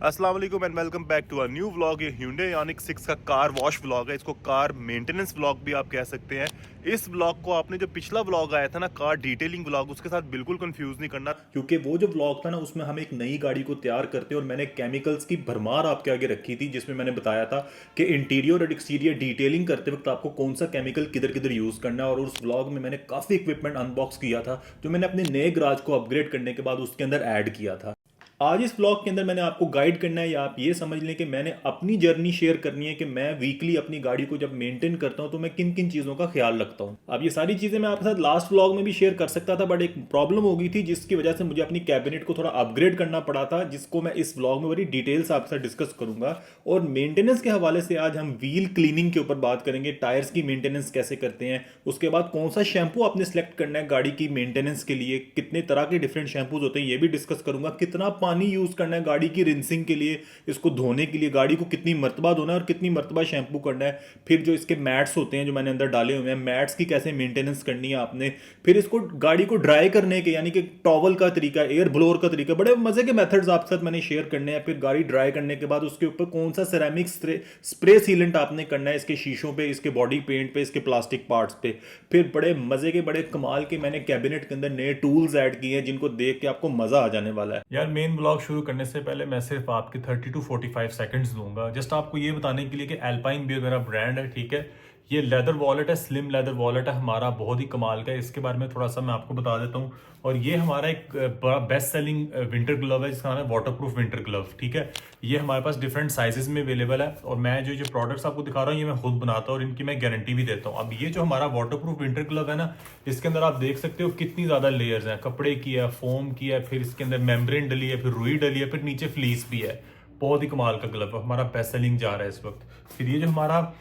अस्सलाम वालेकुम and welcome back to a new vlog. ये Hyundai Ioniq 6 का कार वॉश व्लॉग है। इसको कार मेंटेनेंस व्लॉग भी आप कह सकते हैं। इस व्लॉग को आपने जो पिछला व्लॉग आया था ना, कार डिटेलिंग व्लॉग, उसके साथ बिल्कुल कंफ्यूज नहीं करना, क्योंकि वो जो व्लॉग था ना उसमें हम एक नई गाड़ी को तैयार करते और मैंने केमिकल्स की भरमार आपके आगे रखी थी, जिसमें मैंने बताया था कि इंटीरियर और एक्सटीरियर डिटेलिंग करते वक्त आपको कौन सा केमिकल किधर किधर यूज़ करना है। और उस व्लॉग में मैंने काफ़ी इक्विपमेंट अनबॉक्स किया था जो मैंने अपने नए गराज को अपग्रेड करने के बाद उसके अंदर ऐड किया था। आज इस ब्लॉग के अंदर मैंने आपको गाइड करना है, या आप ये समझ लें कि मैंने अपनी जर्नी शेयर करनी है कि मैं वीकली अपनी गाड़ी को जब मेंटेन करता हूं तो मैं किन किन चीज़ों का ख्याल रखता हूं। अब ये सारी चीज़ें मैं आपके साथ लास्ट व्लॉग में भी शेयर कर सकता था, बट एक प्रॉब्लम हो गई थी जिसकी वजह से मुझे अपनी कैबिनेट को थोड़ा अपग्रेड करना पड़ा था, जिसको मैं इस व्लॉग में बड़ी डिटेल से आपके साथ डिस्कस करूंगा। और मेंटेनेंस के हवाले से आज हम व्हील क्लीनिंग के ऊपर बात करेंगे, टायर्स की मेंटेनेंस कैसे करते हैं, उसके बाद कौन सा शैम्पू आपने सेलेक्ट करना है गाड़ी की मेंटेनेंस के लिए, कितने तरह के डिफरेंट शैम्पूज होते हैं ये भी डिस्कस करूंगा, कितना पानी यूज करना है गाड़ी की रिंसिंग के लिए, इसको धोने के लिए गाड़ी को कितनी मरतबा धोना है और कितनी मरतबा शैम्पू करना है, फिर जो इसके मैट्स होते हैं जो मैंने अंदर डाले हुए हैं, मैट्स की कैसे मेंटेनेंस करनी है आपने, फिर इसको गाड़ी को ड्राई करने के यानी कि टॉवल का तरीका, एयर ब्लोअर का तरीका, बड़े मजे के मेथड्स आपके साथ मैंने शेयर करने हैं। फिर गाड़ी ड्राई करने के बाद उसके ऊपर कौन सा सिरेमिक स्प्रे सीलेंट आपने करना है, इसके शीशों पे, इसके बॉडी पेंट पे, इसके प्लास्टिक पार्ट्स पे। फिर बड़े मजे के बड़े कमाल के मैंने कैबिनेट के अंदर नए टूल्स ऐड किए हैं जिनको देख के आपको मजा आ जाने वाला है। यार मेन ब्लॉग शुरू करने से पहले मैं सिर्फ आपके 30 to 45 सेकंड्स दूंगा जस्ट आपको ये बताने के लिए कि एल्पाइन बियर मेरा ब्रांड है, ठीक है। ये लेदर वॉलेट है, स्लिम लेदर वॉलेट है हमारा, बहुत ही कमाल का है। इसके बारे में थोड़ा सा मैं आपको बता देता हूँ। और ये हमारा एक बड़ा बेस्ट सेलिंग विंटर ग्लव है जिसका नाम है वाटर प्रूफ विंटर ग्लव, ठीक है। ये हमारे पास डिफरेंट साइजेस में अवेलेबल है और मैं जो प्रोडक्ट्स आपको दिखा रहा हूँ ये मैं खुद बनाता हूँ और इनकी मैं गारंटी भी देता हूँ। अब ये जो हमारा वाटर प्रूफ विंटर ग्लव है ना, इसके अंदर आप देख सकते हो कितनी ज़्यादा लेयर्स हैं, कपड़े की है, फोम की है, फिर इसके अंदर मेम्ब्रेन डली है, फिर रुई डली है, फिर नीचे फ्लीस भी है। बहुत ही कमाल का ग्लव है, हमारा बेस्ट सेलिंग जा रहा है इस वक्त। फिर ये जो हमारा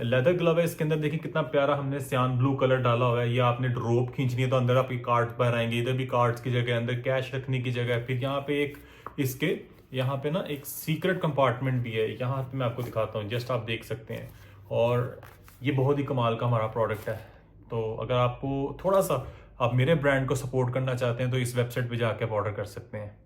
लेदर ग्लव है इसके अंदर देखिए कितना प्यारा हमने सियान ब्लू कलर डाला हुआ है। ये आपने रोप खींचनी है तो अंदर आपके कार्ड्स बाहर आएंगे, इधर भी कार्ड्स की जगह, अंदर कैश रखने की जगह। फिर यहाँ पे एक इसके यहाँ पे ना एक सीक्रेट कंपार्टमेंट भी है, यहाँ पे मैं आपको दिखाता हूँ, जस्ट आप देख सकते हैं। और ये बहुत ही कमाल का हमारा प्रोडक्ट है। तो अगर आपको थोड़ा सा आप मेरे ब्रांड को सपोर्ट करना चाहते हैं तो इस वेबसाइट पे जाके आप ऑर्डर कर सकते हैं।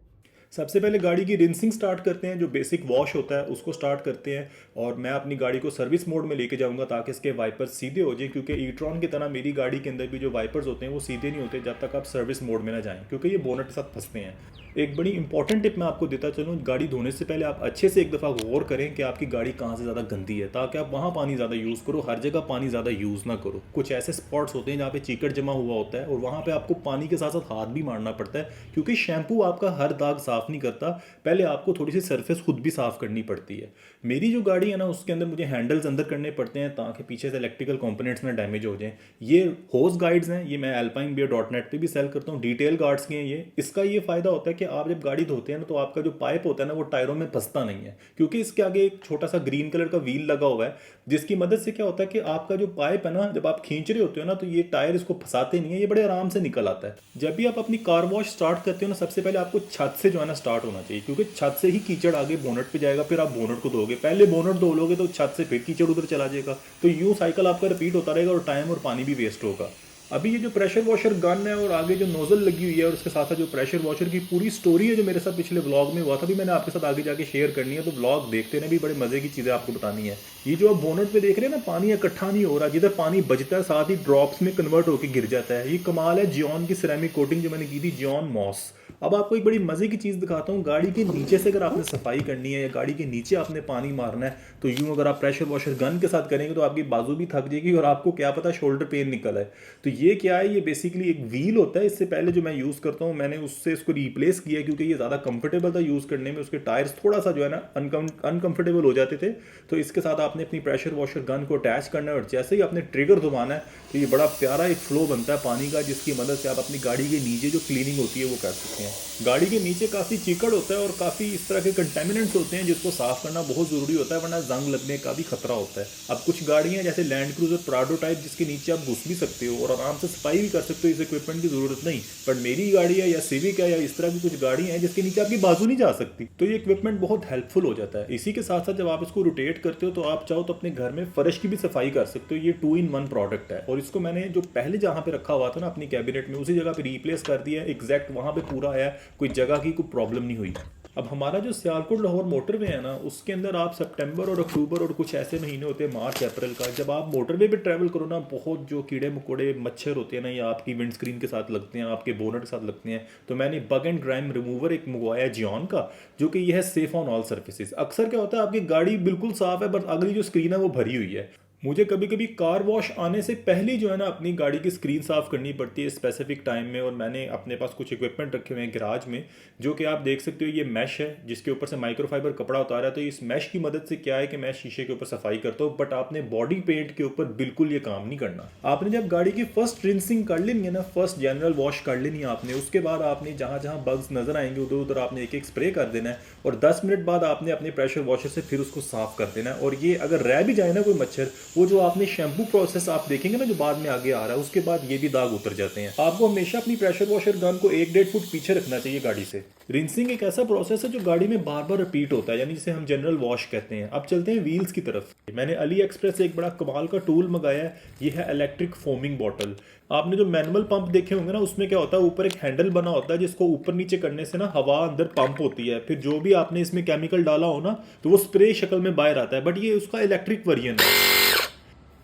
सबसे पहले गाड़ी की रिंसिंग स्टार्ट करते हैं, जो बेसिक वॉश होता है उसको स्टार्ट करते हैं। और मैं अपनी गाड़ी को सर्विस मोड में लेके जाऊंगा ताकि इसके वाइपर्स सीधे हो जाए, क्योंकि ई-ट्रॉन की तरह मेरी गाड़ी के अंदर भी जो वाइपर्स होते हैं वो सीधे नहीं होते जब तक आप सर्विस मोड में ना जाएं, क्योंकि ये बोनट के साथ फंसते हैं। एक बड़ी इंपॉर्टेंट टिप मैं आपको देता चलूँ, गाड़ी धोने से पहले आप अच्छे से एक दफ़ा गौर करें कि आपकी गाड़ी कहाँ से ज़्यादा गंदी है, ताकि आप वहाँ पानी ज़्यादा यूज़ करो, हर जगह पानी ज़्यादा यूज़ ना करो। कुछ ऐसे स्पॉट्स होते हैं जहाँ पे चीकट जमा हुआ होता है और वहाँ पे आपको पानी के साथ साथ हाथ भी मारना पड़ता है, क्योंकि शैम्पू आपका हर दाग साफ़ नहीं करता, पहले आपको थोड़ी सी सरफेस खुद भी साफ़ करनी पड़ती है। मेरी जो गाड़ी है ना उसके अंदर मुझे हैंडल्स अंदर करने पड़ते हैं ताकि पीछे से इलेक्ट्रिकल कंपोनेंट्स ना डैमेज हो जाएं। ये होज गाइड्स हैं, ये मैं alpinebeer.net पे भी सेल करता हूँ, डिटेल गार्ड्स के हैं ये। इसका ये फ़ायदा होता है कि आप जब गाड़ी धोते हैं ना तो आपका जो पाइप होता है ना वो टायरों में फंसता नहीं है, क्योंकि इसके आगे एक छोटा सा ग्रीन कलर का व्हील लगा हुआ है, जिसकी मदद से क्या होता है कि आपका जो पाइप है ना, जब आप खींच रहे होते हो ना तो ये टायर इसको फंसाते नहीं है, ये बड़े आराम से निकल आता है। जब भी आप अपनी कार वॉश स्टार्ट करते हो ना, सबसे पहले आपको छत से जो है ना स्टार्ट होना चाहिए, क्योंकि छत से ही कीचड़ आगे बोनट पे जाएगा, फिर आप बोनट को धोगे, पहले बोनट धो लोगे तो छत से फिर कीचड़ उधर चला जाएगा, तो यूं साइकिल आपका रिपीट होता रहेगा और टाइम और पानी भी वेस्ट होगा। अभी ये जो प्रेशर वॉशर गन है और आगे जो नोजल लगी हुई है और उसके साथ साथ जो प्रेशर वॉशर की पूरी स्टोरी है जो मेरे साथ पिछले व्लॉग में हुआ था, भी मैंने आपके साथ आगे जाके शेयर करनी है, तो व्लॉग देखते रहना, भी बड़े मजे की चीज़ें आपको बतानी है। ये जो आप बोनट पे देख रहे हैं ना, पानी इकट्ठा नहीं हो रहा, जिधर पानी बचता है साथ ही ड्रॉप्स में कन्वर्ट होकर गिर जाता है। ये कमाल है जियोन की सिरेमिक कोटिंग जो मैंने की थी, जियोन मॉस। अब आपको एक बड़ी मजे की चीज़ दिखाता हूँ, गाड़ी के नीचे से अगर आपने सफाई करनी है या गाड़ी के नीचे आपने पानी मारना है तो यूं अगर आप प्रेशर वॉशर गन के साथ करेंगे तो आपकी बाजू भी थक जाएगी और आपको क्या पता शोल्डर पेन निकल है। तो ये क्या है, ये बेसिकली एक व्हील होता है। इससे पहले जो मैं यूज़ करता हूँ मैंने उससे इसको रिप्लेस किया क्योंकि ये ज़्यादा कंफर्टेबल था यूज़ करने में, उसके टायर्स थोड़ा सा जो है ना अनकंफर्टेबल हो जाते थे। तो इसके साथ आपने अपनी प्रेशर वॉशर गन को अटैच करना है और जैसे ही आपने ट्रिगर दबाना है तो ये बड़ा प्यारा एक फ्लो बनता है पानी का, जिसकी मदद से आप अपनी गाड़ी के नीचे जो क्लीनिंग होती है वो कर सकते हैं। गाड़ी के नीचे काफ़ी चिकड़ होता है और काफ़ी इस तरह के कंटेमिनेंट्स होते हैं जिसको साफ करना बहुत ज़रूरी होता है, वरना जंग लगने का भी खतरा होता है। अब कुछ गाड़ियाँ जैसे लैंड क्रूजर प्राडो टाइप जिसके नीचे आप घुस भी सकते हो और आराम से सफाई भी कर सकते हो, इस इक्विपमेंट की ज़रूरत नहीं। पर मेरी गाड़ी है या सिविक है या इस तरह की कुछ गाड़ी है जिसके नीचे आपकी बाजू नहीं जा सकती, तो ये इक्विपमेंट बहुत हेल्पफुल हो जाता है। इसी के साथ साथ जब आप इसको रोटेट करते हो तो आप चाहो तो अपने घर में फर्श की भी सफाई कर सकते हो। ये 2-in-1 प्रोडक्ट है और इसको मैंने जो पहले जहाँ पे रखा हुआ था ना अपनी कैबिनेट में, उसी जगह पे रिप्लेस कर दिया है, एग्जैक्ट वहाँ पे पूरा आया, कोई जगह की कोई प्रॉब्लम नहीं हुई। अब हमारा जो सियालकोट लाहौर मोटरवे है ना, उसके अंदर आप सितंबर और अक्टूबर और कुछ ऐसे महीने होते हैं, मार्च अप्रैल का, जब आप मोटरवे पे ट्रैवल करो ना, बहुत जो कीड़े मकोड़े मच्छर होते हैं ना, ये आपकी विंड स्क्रीन के साथ लगते हैं, आपके बोनट के साथ लगते हैं। तो मैंने बग एंड ग्राइम रिमूवर एक मंगवाया जियोन का, जो कि यह है सेफ ऑन ऑल सर्फेसिस। अक्सर क्या होता है, आपकी गाड़ी बिल्कुल साफ है बट अगली जो स्क्रीन है वो भरी हुई है। मुझे कभी कभी कार वॉश आने से पहले जो है ना अपनी गाड़ी की स्क्रीन साफ़ करनी पड़ती है स्पेसिफिक टाइम में, और मैंने अपने पास कुछ इक्विपमेंट रखे हुए हैं गैराज में, जो कि आप देख सकते हो ये मैश है जिसके ऊपर से माइक्रोफाइबर कपड़ा उतारा है। तो इस मैश की मदद से क्या है कि मैं शीशे के ऊपर सफाई करता हूँ, बट आपने बॉडी पेंट के ऊपर बिल्कुल ये काम नहीं करना। आपने जब गाड़ी की फर्स्ट रिंसिंग कर लेनी है ना, फर्स्ट जनरल वॉश कर लेनी है आपने, उसके बाद आपने जहाँ जहाँ बग्स नजर आएंगे उधर उधर आपने एक एक स्प्रे कर देना है, और 10 मिनट बाद आपने अपने प्रेशर वॉशर से फिर उसको साफ कर देना है। और ये अगर रह भी जाए ना कोई मच्छर, वो जो आपने शैम्पू प्रोसेस आप देखेंगे ना जो बाद में आगे आ रहा है, उसके बाद ये भी दाग उतर जाते हैं। आपको हमेशा अपनी प्रेशर वॉशर गन को 1-1.5 फुट पीछे रखना चाहिए गाड़ी से। रिंसिंग एक ऐसा प्रोसेस है जो गाड़ी में बार बार रिपीट होता है, यानी जिसे हम जनरल वॉश कहते हैं। अब चलते हैं व्हील्स की तरफ। मैंने अली एक्सप्रेस से एक बड़ा कमाल का टूल मंगाया है, ये है इलेक्ट्रिक फोमिंग बॉटल। आपने जो मैनुअल पंप देखे होंगे ना, उसमें क्या होता है, ऊपर एक हैंडल बना होता है जिसको ऊपर नीचे करने से ना हवा अंदर पंप होती है, फिर जो भी आपने इसमें केमिकल डाला हो ना तो वो स्प्रे शक्ल में बाहर आता है। बट ये उसका इलेक्ट्रिक वर्जन है,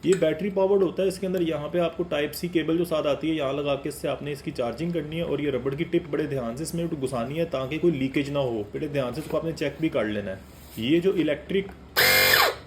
ये बैटरी पावर्ड होता है। इसके अंदर यहाँ पे आपको टाइप सी केबल जो साथ आती है यहाँ लगा के इससे आपने इसकी चार्जिंग करनी है, और ये रबड़ की टिप बड़े ध्यान से इसमें घुसानी है ताकि कोई लीकेज ना हो। बड़े ध्यान से इसको आपने चेक भी कर लेना है। ये जो इलेक्ट्रिक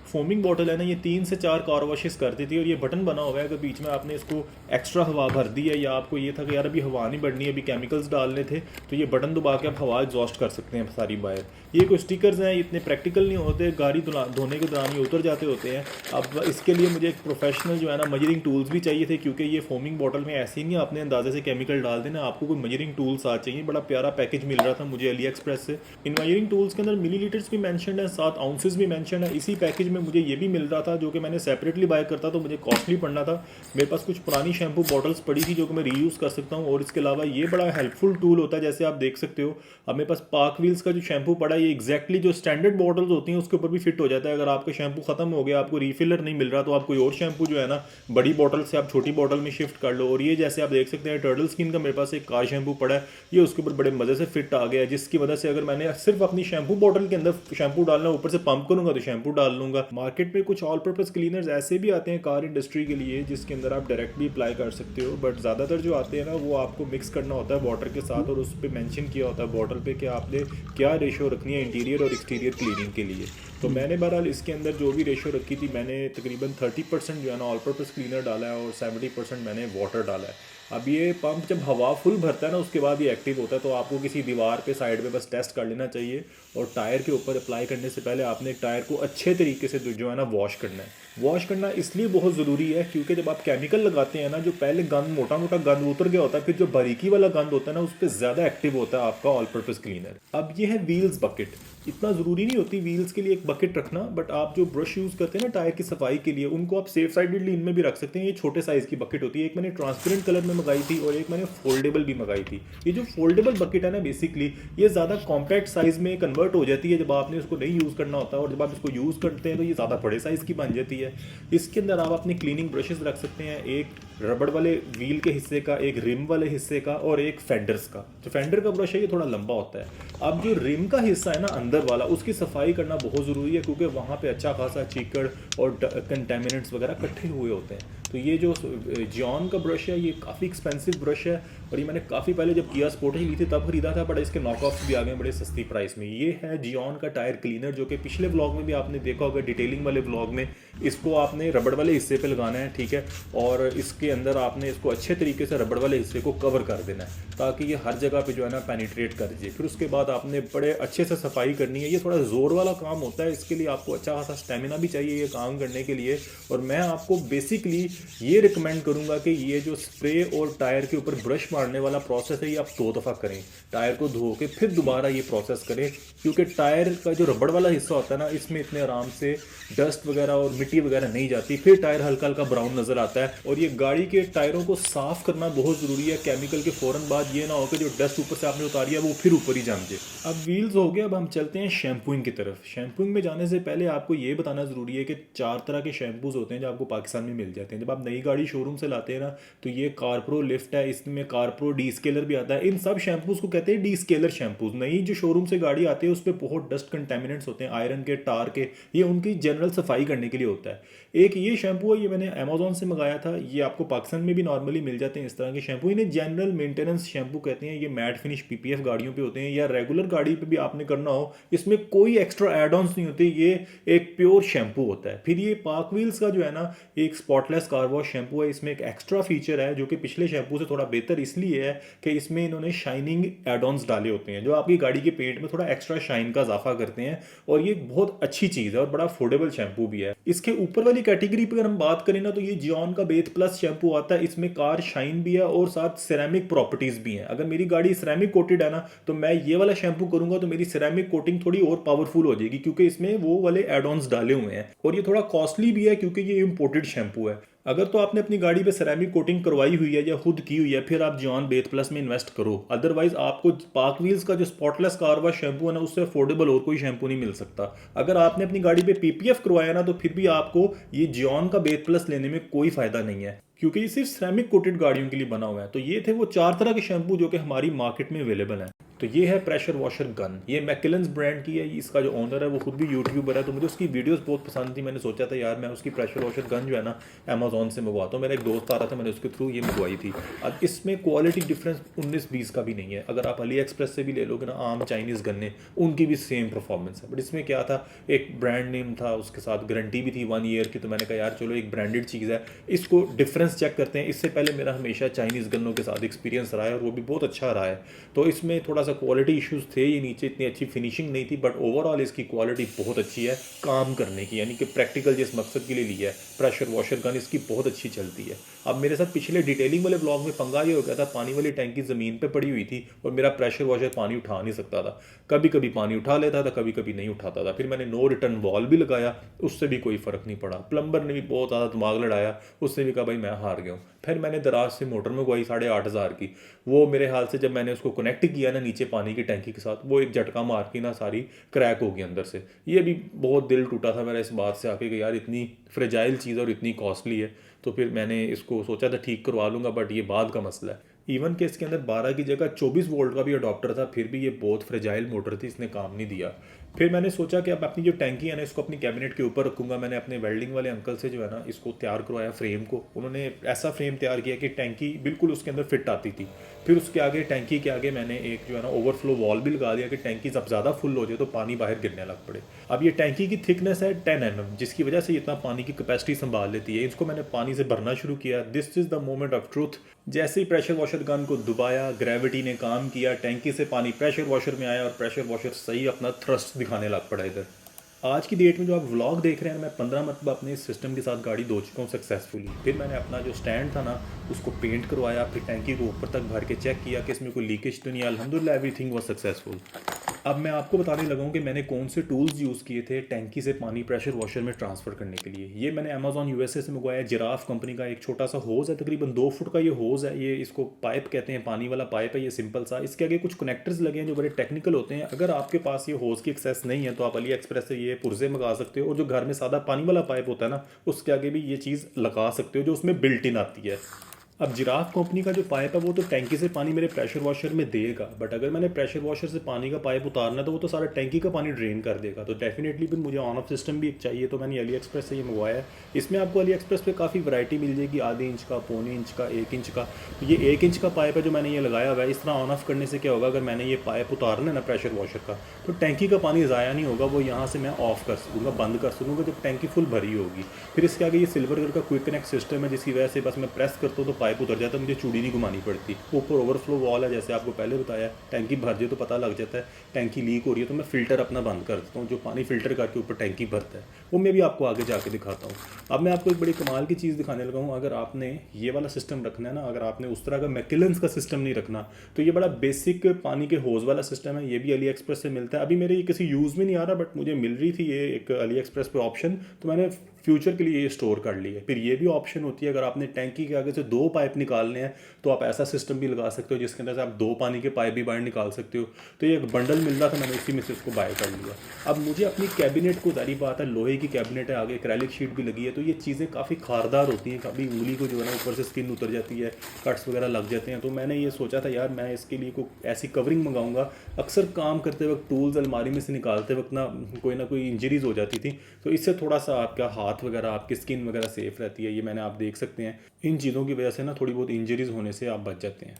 फोमिंग बॉटल है ना, ये 3 से 4 कार वॉशेस करती थी, और ये बटन बना हुआ है अगर बीच में आपने इसको एक्स्ट्रा हवा भर दी है, या आपको ये था कि यार अभी हवा नहीं बढ़नी है, अभी केमिकल्स डालने थे, तो ये बटन दबा के आप हवा एग्जॉस्ट कर सकते हैं सारी बाहर। ये कोई स्टिकर्स हैं, इतने प्रैक्टिकल नहीं होते, गाड़ी धोने के दौरान ये उतर जाते होते हैं। अब इसके लिए मुझे एक प्रोफेशनल जो है ना मजरिंग टूल्स भी चाहिए थे, क्योंकि ये फोमिंग बॉटल में ऐसे ही नहीं आपने अंदाजे से केमिकल डाल देना, आपको कोई मजरिंग टूल साथ चाहिए। बड़ा प्यारा पैकेज मिल रहा था मुझे अली एक्सप्रेस से। इन मजरिंग टूल्स के अंदर मिलीलीटर्स भी मैंशन है, 7 आउंसेस भी मैंशन है। इसी पैकेज में मुझे ये भी मिल रहा था, जो कि मैंने सेपरेटली बाय करता तो मुझे कॉस्टली पड़ना था। मेरे पास कुछ पुरानी शैम्पू बॉटल्स पड़ी थी जो कि मैं रीयूज़ कर सकता हूँ, और इसके अलावा ये बड़ा हेल्पफुल टूल होता है। जैसे आप देख सकते हो, अब मेरे पास पाक व्हील्स का जो शैम्पू पड़ा है, ये एग्जैक्टली जो स्टैंडर्ड बॉटल्स होती हैं उसके ऊपर भी फिट हो जाता है। अगर आपका शैम्पू खत्म हो गया, आपको रीफिलर नहीं मिल रहा, तो आप कोई और शैम्पू जो है ना बड़ी बॉटल से आप छोटी बॉटल में शिफ्ट कर लो। और ये जैसे आप देख सकते हैं टर्टल स्किन का मेरे पास एक कार शैम्पू पड़ा है, ये उसके ऊपर बड़े मज़े से फिट आ गया है, जिसकी वजह से अगर मैंने सिर्फ अपनी शैम्पू बॉटल के अंदर शैम्पू डालना, ऊपर से पंप करूंगा तो शैम्पू डाल लूंगा। मार्केट में कुछ ऑल पर्पस क्लीनर्स ऐसे भी आते हैं कार इंडस्ट्री के लिए, जिसके अंदर आप डायरेक्ट भी अप्लाई कर सकते हो, बट ज़्यादातर जो आते हैं ना वो आपको मिक्स करना होता है वाटर के साथ, और उस पर मेंशन किया होता है बॉटल पे कि आपने क्या रेशो रखनी है इंटीरियर और एक्सटीरियर क्लीनिंग के लिए। तो मैंने बहरहाल इसके अंदर जो भी रेशो रखी थी, मैंने तकरीबन 30% जो है ना ऑल पर्पस क्लीनर डाला है, और 70% मैंने वाटर डाला है। अब ये पंप जब हवा फुल भरता है ना, उसके बाद ये एक्टिव होता है, तो आपको किसी दीवार पे साइड में बस टेस्ट कर लेना चाहिए, और टायर के ऊपर अप्लाई करने से पहले आपने टायर को अच्छे तरीके से जो है ना वॉश करना है। वॉश करना इसलिए बहुत ज़रूरी है क्योंकि जब आप केमिकल लगाते हैं ना, जो पहले गंद मोटा मोटा गंद उतर गया होता है, फिर जो बारीकी वाला गंद होता है ना, उस पर ज़्यादा एक्टिव होता है आपका ऑल पर्पस क्लीनर। अब ये है व्हील्स बकेट। इतना ज़रूरी नहीं होती व्हील्स के लिए एक बकेट रखना, बट आप जो ब्रश यूज़ करते हैं ना टायर की सफाई के लिए, उनको आप सेफ साइडेडली इनमें भी रख सकते हैं। ये छोटे साइज़ की बकेट होती है, एक मैंने ट्रांसपेरेंट कलर में मंगाई थी और एक मैंने फोल्डेबल भी मंगाई थी। ये जो फोल्डेबल बकेट है ना, बेसिकली ये ज़्यादा कॉम्पैक्ट साइज़ में कन्वर्ट हो जाती है जब आपने उसको नहीं यूज़ करना होता, और जब आप इसको यूज़ करते हैं तो ये ज़्यादा बड़े साइज़ की बन जाती है। इसके अंदर आप अपनी क्लीनिंग ब्रशेस रख सकते हैं, एक रबड़ वाले व्हील के हिस्से का, एक रिम वाले हिस्से का, और एक फेंडर्स का। जो फेंडर का ब्रश है ये थोड़ा लंबा होता है। अब जो रिम का हिस्सा है ना अंदर वाला, उसकी सफाई करना बहुत ज़रूरी है, क्योंकि वहाँ पे अच्छा खासा चीकड़ और कंटेमिनेंट्स वगैरह इकट्ठे हुए होते हैं। तो ये जो जियोन का ब्रश है ये काफ़ी एक्सपेंसिव ब्रश है, और ये मैंने काफ़ी पहले जब किया स्पोर्टेज ली थी तब खरीदा था, बट इसके नॉकऑफ्स भी आ गए बड़े सस्ती प्राइस में। ये है जियोन का टायर क्लीनर, जो कि पिछले व्लॉग में भी आपने देखा होगा, डिटेलिंग वाले व्लॉग में। इसको आपने रबड़ वाले हिस्से पे लगाना है, ठीक है, और इसके अंदर आपने इसको अच्छे तरीके से रबड़ वाले हिस्से को कवर कर देना है ताकि ये हर जगह पे जो है ना पेनिट्रेट कर दीजिए। फिर उसके बाद आपने बड़े अच्छे से सफाई करनी है। ये थोड़ा ज़ोर वाला काम होता है, इसके लिए आपको अच्छा खासा स्टेमिना भी चाहिए ये काम करने के लिए। और मैं आपको बेसिकली ये रिकमेंड करूंगा कि ये जो स्प्रे और टायर के ऊपर ब्रश मारने वाला प्रोसेस है, ये आप 2 दफ़ा करें। टायर को धो के फिर दोबारा ये प्रोसेस करें, क्योंकि टायर का जो रबड़ वाला हिस्सा होता है ना, इसमें इतने आराम से डस्ट वगैरह और मिट्टी वगैरह नहीं जाती, फिर टायर हल्का हल्का ब्राउन नजर आता है। और ये गाड़ी के टायरों को साफ करना बहुत ज़रूरी है केमिकल के फ़ौरन बाद, ये ना हो कि जो डस्ट ऊपर से आपने उतारी है वो फिर ऊपर ही जम जाए। अब व्हील्स हो गए, अब हम चलते हैं शैम्पूइंग की तरफ। शैम्पूइंग में जाने से पहले आपको ये बताना ज़रूरी है कि 4 तरह के शैम्पूज़ होते हैं जो आपको पाकिस्तान में मिल जाते हैं। जब जब आप नई गाड़ी शोरूम से लाते हैं ना, तो ये कारप्रो लिफ्ट है, इसमें कारप्रो डी स्केलर भी आता है। इन सब शैम्पूज को कहते हैं डी स्केलर शैम्पूज। नई जो शोरूम से गाड़ी आती है उस पर बहुत डस्ट कंटेमिनेंट्स होते हैं, आयरन के, टार के, ये उनकी जनरल सफाई करने के लिए होता है। एक ये शैम्पू है, ये मैंने अमेजोन से मंगाया था, ये आपको पाकिस्तान में भी नॉर्मली मिल जाते हैं इस तरह के शैम्पू। इन्हें जनरल मेंटेनेंस शैम्पू कहते हैं। ये मैट फिनिश पीपीएफ गाड़ियों पे होते हैं, या रेगुलर गाड़ी पे भी आपने करना हो, इसमें कोई एक्स्ट्रा एड ऑन्स नहीं होते, ये एक प्योर शैम्पू होता है। फिर ये पार्क व्हील्स का जो है ना एक स्पॉटलेस कार वॉश शैम्पू है, इसमें एक एक्स्ट्रा फीचर है जो कि पिछले शैम्पू से थोड़ा बेहतर इसलिए है कि इसमें इन्होंने शाइनिंग एड ऑन्स डाले होते हैं जो आपकी गाड़ी के पेंट में थोड़ा एक्स्ट्रा शाइन का इजाफा करते हैं, और ये बहुत अच्छी चीज़ है और बड़ा अफोर्डेबल शैम्पू भी है। इसके ऊपर वाली कैटेगरी पर अगर हम बात करें ना, तो ये जियोन का बेथ प्लस शैम्पू आता है। इसमें कार शाइन भी है और साथ सिरेमिक प्रॉपर्टीज भी हैं। अगर मेरी गाड़ी सिरेमिक कोटेड है ना, तो मैं ये वाला शैम्पू करूंगा तो मेरी सिरेमिक कोटिंग थोड़ी और पावरफुल हो जाएगी, क्योंकि इसमें वो वाले एड ऑन्स डाले हुए हैं। और ये थोड़ा कॉस्टली भी है क्योंकि ये इम्पोर्टेड शैम्पू है। अगर तो आपने अपनी गाड़ी पे सिरेमिक कोटिंग करवाई हुई है या खुद की हुई है, फिर आप जियोन बेथ प्लस में इन्वेस्ट करो। अदरवाइज आपको पार्क व्हील्स का जो स्पॉटलेस कार वॉश शैम्पू है ना, उससे अफोर्डेबल और कोई शैम्पू नहीं मिल सकता। अगर आपने अपनी गाड़ी पे पीपीएफ करवाया ना, तो फिर भी आपको ये जियोन का बेथ प्लस लेने में कोई फायदा नहीं है, क्योंकि ये सिर्फ सिरेमिक कोटेड गाड़ियों के लिए बना हुआ है। तो ये थे वो 4 तरह के शैम्पू जो कि हमारी मार्केट में अवेलेबल हैं। तो ये है प्रेशर वॉशर गन, ये मैकेलेंस ब्रांड की है। इसका जो ओनर है वो खुद भी यूट्यूबर है, तो मुझे उसकी वीडियोस बहुत पसंद थी। मैंने सोचा था यार मैं उसकी प्रेशर वॉशर गन जो है ना अमेजोन से मंगवाता हूँ। मेरा एक दोस्त आ रहा था, मैंने उसके थ्रू ये मंगवाई थी। अब इसमें क्वालिटी डिफरेंस 19-20 का भी नहीं है। अगर आप अली एक्सप्रेस से भी ले लोगे ना, आम चाइनीज़ गन्ने, उनकी भी सेम परफॉर्मेंस है। बट इसमें क्या था, एक ब्रांड नेम था, उसके साथ गारंटी भी थी 1 ईयर की। तो मैंने कहा यार चलो एक ब्रांडेड चीज़ है, इसको डिफरेंस चेक करते हैं। इससे पहले मेरा हमेशा चाइनीज़ गन्नों के साथ एक्सपीरियंस रहा है और वो भी बहुत अच्छा रहा है। तो इसमें थोड़ा सा क्वालिटी इशूज़ थे, ये नीचे इतनी अच्छी फिनिशिंग नहीं थी, बट ओवरऑल इसकी क्वालिटी बहुत अच्छी है काम करने की, यानी कि प्रैक्टिकल जिस मकसद के लिए लिया है प्रेशर वॉशर गन, इसकी बहुत अच्छी चलती है। अब मेरे साथ पिछले डिटेलिंग वाले ब्लॉग में पंगा ये हो गया था, पानी वाली टैंकी ज़मीन पे पड़ी हुई थी और मेरा प्रेशर वॉशर पानी उठा नहीं सकता था। कभी कभी पानी उठा लेता था, कभी कभी नहीं उठाता था। फिर मैंने नो रिटर्न वॉल भी लगाया, उससे भी कोई फ़र्क नहीं पड़ा। प्लम्बर ने भी बहुत ज़्यादा दिमाग लड़ाया, उससे भी कहा भाई मैं हार गया हूँ। फिर मैंने दराज से मोटर मंगवाई 8,500 की। वो मेरे हाल से जब मैंने उसको कनेक्ट किया ना नीचे पानी की टैंकी के साथ, वो एक झटका मार के ना सारी क्रैक हो गई अंदर से। ये भी बहुत दिल टूटा था मेरा इस बात से आके कि यार इतनी फ्रेजाइल चीज़ और इतनी कॉस्टली है। तो फिर मैंने इसको सोचा था ठीक करवा लूँगा, बट ये बाद का मसला है। इवन कि इसके अंदर 12 की जगह 24 वोल्ट का भी अडॉप्टर था, फिर भी ये बहुत फ्रेजाइल मोटर थी, इसने काम नहीं दिया। फिर मैंने सोचा कि अब अपनी जो टैंकी है ना, इसको अपनी कैबिनेट के ऊपर रखूँगा। मैंने अपने वेल्डिंग वाले अंकल से जो है ना इसको तैयार करवाया फ्रेम को। उन्होंने ऐसा फ्रेम तैयार किया कि टैंकी बिल्कुल उसके अंदर फिट आती थी। फिर उसके आगे टैंकी के आगे मैंने एक जो है ना ओवरफ्लो वॉल भी लगा दिया कि टैंकी जब ज़्यादा फुल हो जाए तो पानी बाहर गिरने लग पड़े। अब ये टैंकी की थिकनेस है 10 mm, जिसकी वजह से इतना पानी की कैपेसिटी संभाल लेती है। इसको मैंने पानी से भरना शुरू किया। This is the moment of truth. जैसे ही प्रेशर वॉशर गन को दबाया, ग्रेविटी ने काम किया, टैंकी से पानी प्रेशर वॉशर में आया और प्रेशर वॉशर सही अपना थ्रस्ट दिखाने लग पड़ा इधर। आज की डेट में जो आप व्लॉग देख रहे हैं, मैं 15 मरतबा अपने इस सिस्टम के साथ गाड़ी धो चुका हूँ सक्सेसफुली। फिर मैंने अपना जो स्टैंड था ना उसको पेंट करवाया, फिर टैंकी को ऊपर तक भर के चेक किया कि इसमें कोई लीकेज तो नहीं है। अल्हम्दुलिल्लाह एवरीथिंग वाज सक्सेसफुल। अब मैं आपको बताने लगा हूँ कि मैंने कौन से टूल्स यूज़ किए थे टैंकी से पानी प्रेशर वॉशर में ट्रांसफ़र करने के लिए। ये मैंने अमेजॉन यूएसए से मंगवाया। जिराफ कंपनी का एक छोटा सा होज़ है, तकरीबन 2 फुट का ये होज़ है। ये इसको पाइप कहते हैं, पानी वाला पाइप है ये सिंपल सा। इसके आगे कुछ कनेक्टर्स लगे हैं जो बड़े टेक्निकल होते हैं। अगर आपके पास ये होज़ की एक्सेस नहीं है तो आप अली एक्सप्रेस से ये पुर्जे मंगा सकते हो, और जो घर में सादा पानी वाला पाइप होता है ना उसके आगे भी ये चीज़ लगा सकते हो जो उसमें बिल्ट इन आती है। अब जिराफ कंपनी का जो पाइप है वो तो टैंकी से पानी मेरे प्रेशर वॉशर में देगा, बट अगर मैंने प्रेशर वॉशर से पानी का पाइप उतारना है तो वो तो सारा टैंकी का पानी ड्रेन कर देगा। तो डेफिनेटली फिर मुझे ऑन ऑफ सिस्टम भी एक चाहिए, तो मैंने अली एक्सप्रेस से ये मंगवाया है। इसमें आपको अली एक्सप्रेस पे काफ़ी वैरायटी मिल जाएगी, आधे इंच का, पौने इंच का, 1 इंच का। तो ये 1 इंच का पाइप है जो मैंने ये लगाया हुआ है। इस तरह ऑन ऑफ करने से क्या होगा, अगर मैंने ये पाइप उतारना है ना प्रेशर वॉशर का, तो टैंकी का पानी ज़ाया नहीं होगा, वो यहाँ से मैं ऑफ कर सकूँगा, बंद कर सकूँगा जब टैंकी फुल भरी होगी। फिर इसके आगे ये सिल्वर कलर का क्विक कनेक्ट सिस्टम है, जिसकी वजह से बस मैं प्रेस करता हूँ तो पाइप उतर जाता है, मुझे चूड़ी नहीं घुमानी पड़ती। ऊपर ओवरफ्लो वॉल है, जैसे आपको पहले बताया। टैंकी भर जाए तो पता लग जाता है टैंकी लीक हो रही है, तो मैं फ़िल्टर अपना बंद कर देता हूँ। जो पानी फ़िल्टर करके ऊपर टैंकी भरता है वो मैं भी आपको आगे जाके दिखाता हूँ। अब मैं आपको एक बड़ी कमाल की चीज़ दिखाने लगा हूँ। अगर आपने ये वाला सिस्टम रखना है ना, अगर आपने उस तरह का मैकेलेंस का सिस्टम नहीं रखना, तो ये बड़ा बेसिक पानी के होज़ वाला सिस्टम है। ये भी अली एक्सप्रेस से मिलता अभी मेरे ये किसी यूज़ में नहीं आ रहा, बट मुझे मिल रही थी ये एक अली एक्सप्रेस पे ऑप्शन, तो मैंने फ्यूचर के लिए ये स्टोर कर ली है। फिर ये भी ऑप्शन होती है, अगर आपने टैंकी के आगे से 2 पाइप निकालने हैं तो आप ऐसा सिस्टम भी लगा सकते हो जिसके अंदर से आप 2 पानी के पाइप भी बाहर निकाल सकते हो। तो ये एक बंडल मिल रहा था, मैंने उसी में से इसको बाय कर लिया। अब मुझे अपनी कैबिनेट को, जारी बात है लोहे की कैबिनेट है, आगे एक्रेलिक शीट भी लगी है, तो ये चीज़ें काफ़ी खारदार होती हैं, कभी उंगली को जो है ना ऊपर से स्किन उतर जाती है, कट्स वगैरह लग जाते हैं। तो मैंने ये सोचा था यार मैं इसके लिए कोई ऐसी कवरिंग मंगाऊंगा। अक्सर काम करते वक्त टूल्स अलमारी में से निकालते वक्त ना कोई इंजरीज हो जाती थी, तो इससे थोड़ा सा आपका हाथ वगैरह, आपकी स्किन वगैरह सेफ रहती है। ये मैंने, आप देख सकते हैं, इन चीज़ों की वजह से ना थोड़ी बहुत इंजरीज होने से आप बच जाते हैं।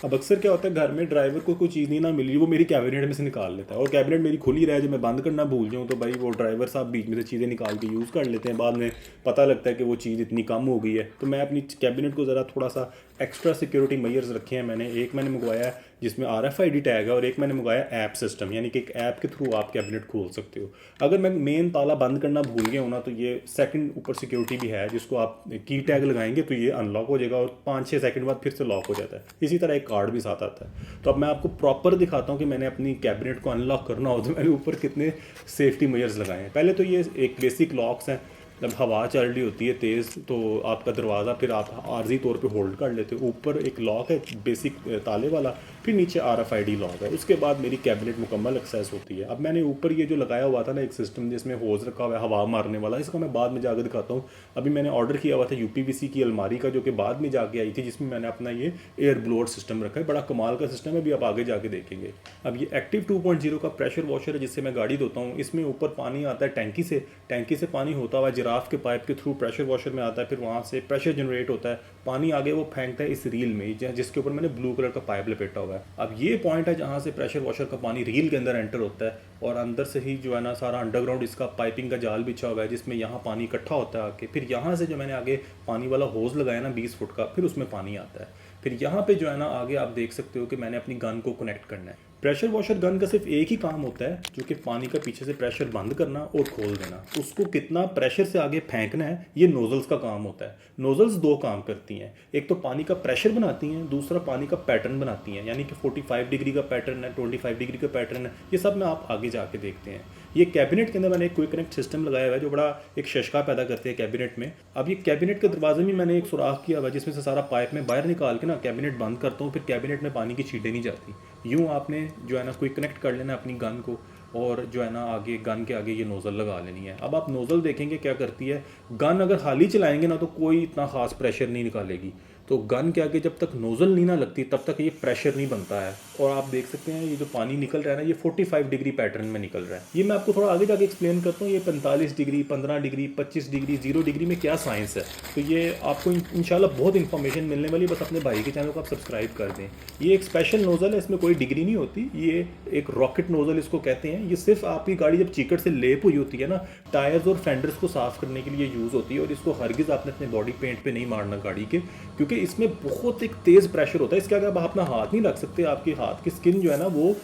अब अक्सर क्या होता है, घर में ड्राइवर को कोई चीज़ नहीं ना मिली, वो मेरी कैबिनेट में से निकाल लेता है, और कैबिनेट मेरी खुली रहे, जब मैं बंद करना भूल जाऊँ तो भाई वो ड्राइवर साहब बीच में से चीज़ें निकाल के यूज़ कर लेते हैं। बाद में पता लगता है कि वो चीज़ इतनी कम हो गई है। तो मैं अपनी कैबिनेट को ज़रा थोड़ा सा एक्स्ट्रा सिक्योरिटी मेजर्स रखे हैं मैंने। एक मैंने मंगवाया है जिसमें RFID टैग है, और एक मैंने मंगवाया ऐप सिस्टम, यानी कि एक ऐप के थ्रू आप कैबिनेट खोल सकते हो। अगर मैं मेन ताला बंद करना भूल गया हूँ ना, तो ये सेकंड ऊपर सिक्योरिटी भी है जिसको आप की टैग लगाएंगे तो ये अनलॉक हो जाएगा, और 5-6 सेकंड बाद फिर से लॉक हो जाता है। इसी तरह एक कार्ड भी साथ आता है। तो अब मैं आपको प्रॉपर दिखाता हूँ कि मैंने अपनी कैबिनेट को अनलॉक करना हो तो मैंने ऊपर कितने सेफ्टी मेजर्स लगाए हैं। पहले तो ये एक बेसिक लॉक्स हैं, जब हवा चल रही होती है तेज़ तो आपका दरवाज़ा फिर आप आर्जी तौर पे होल्ड कर लेते हो। ऊपर एक लॉक है बेसिक ताले वाला, फिर नीचे RFID लॉक है। उसके बाद मेरी कैबिनेट मुकम्मल एक्सेस होती है। अब मैंने ऊपर ये जो लगाया हुआ था ना एक सिस्टम जिसमें होज रखा हुआ है हवा मारने वाला, इसका मैं बाद में जाकर दिखाता हूँ। अभी मैंने ऑर्डर किया हुआ था UPVC की अलमारी का, जो कि बाद में जाके आई थी, जिसमें मैंने अपना ये एयर ब्लोअर सिस्टम रखा है। बड़ा कमाल का सिस्टम है, अभी आप आगे जाके देखेंगे। अब ये एक्टिव 2.0 का प्रेशर वॉशर है जिससे मैं गाड़ी धोता हूँ। इसमें ऊपर पानी आता है टैंकी से पानी होता हुआ जिराफ के पाइप के थ्रू प्रेशर वॉशर में आता है, फिर वहाँ से प्रेशर जनरेट होता है, पानी आगे वो फेंकता है इस रील में जिसके ऊपर मैंने ब्लू कलर का पाइप लपेटा हुआ है। अब ये पॉइंट है जहाँ से प्रेशर वॉशर का पानी रील के अंदर एंटर होता है, और अंदर से ही जो है ना सारा अंडरग्राउंड इसका पाइपिंग का जाल बिछा हुआ है जिसमें यहाँ पानी इकट्ठा होता है आके, फिर यहाँ से जो मैंने आगे पानी वाला होज लगाया ना 20 फुट का, फिर उसमें पानी आता है। फिर यहाँ पे जो है ना आगे आप देख सकते हो कि मैंने अपनी गन को कनेक्ट करना है। प्रेशर वॉशर गन का सिर्फ एक ही काम होता है, जो कि पानी का पीछे से प्रेशर बंद करना और खोल देना। उसको कितना प्रेशर से आगे फेंकना है ये नोजल्स का काम होता है। नोजल्स 2 काम करती हैं, एक तो पानी का प्रेशर बनाती हैं, दूसरा पानी का पैटर्न बनाती हैं, यानी कि 45 डिग्री का पैटर्न है, 25 डिग्री का पैटर्न है, ये सब में आप आगे जाके देखते हैं। ये कैबिनेट के अंदर मैंने एक क्विक कनेक्ट सिस्टम लगाया हुआ है जो बड़ा एक शशका पैदा करते हैं कैबिनेट में। अब ये कैबिनेट के दरवाजे में मैंने एक सुराख किया हुआ है जिसमें से सारा पाइप में बाहर निकाल के ना कैबिनेट बंद करता हूँ, फिर कैबिनेट में पानी की छींटें नहीं जाती। यूँ आपने जो है ना क्विक कनेक्ट कर लेना अपनी गन को, और जो है ना आगे गन के आगे ये नोज़ल लगा लेनी है। अब आप नोज़ल देखेंगे क्या करती है, गन अगर हाली चलाएंगे ना तो कोई इतना ख़ास प्रेशर नहीं निकालेगी, तो गन के आगे जब तक नोज़ल नहीं ना लगती तब तक ये प्रेशर नहीं बनता है। और आप देख सकते हैं ये जो पानी निकल रहा है ना ये 45 डिग्री पैटर्न में निकल रहा है। ये मैं आपको थोड़ा आगे जाके एक्सप्लेन करता हूँ, ये 45 डिग्री, 15 डिग्री, 25 डिग्री, 0 डिग्री में क्या साइंस है। तो ये आपको इंशाल्लाह बहुत इन्फॉर्मेशन मिलने वाली, बस अपने भाई के चैनल को आप सब्सक्राइब कर दें। ये एक स्पेशल नोज़ल है, इसमें कोई डिग्री नहीं होती, ये एक रॉकेट नोज़ल इसको कहते हैं। ये सिर्फ आपकी गाड़ी जब चीकट से लेप हुई होती है ना, टायर्स और फेंडर्स को साफ़ करने के लिए यूज़ होती है, और इसको हरगिज़ आपने अपने बॉडी पेंट पर नहीं मारना गाड़ी के, क्योंकि इसमें बहुत एक तेज़ प्रेशर होता है। इसके आगे आप अपना हाथ नहीं रख सकते, आपके हाथ की स्किन जो है ना वो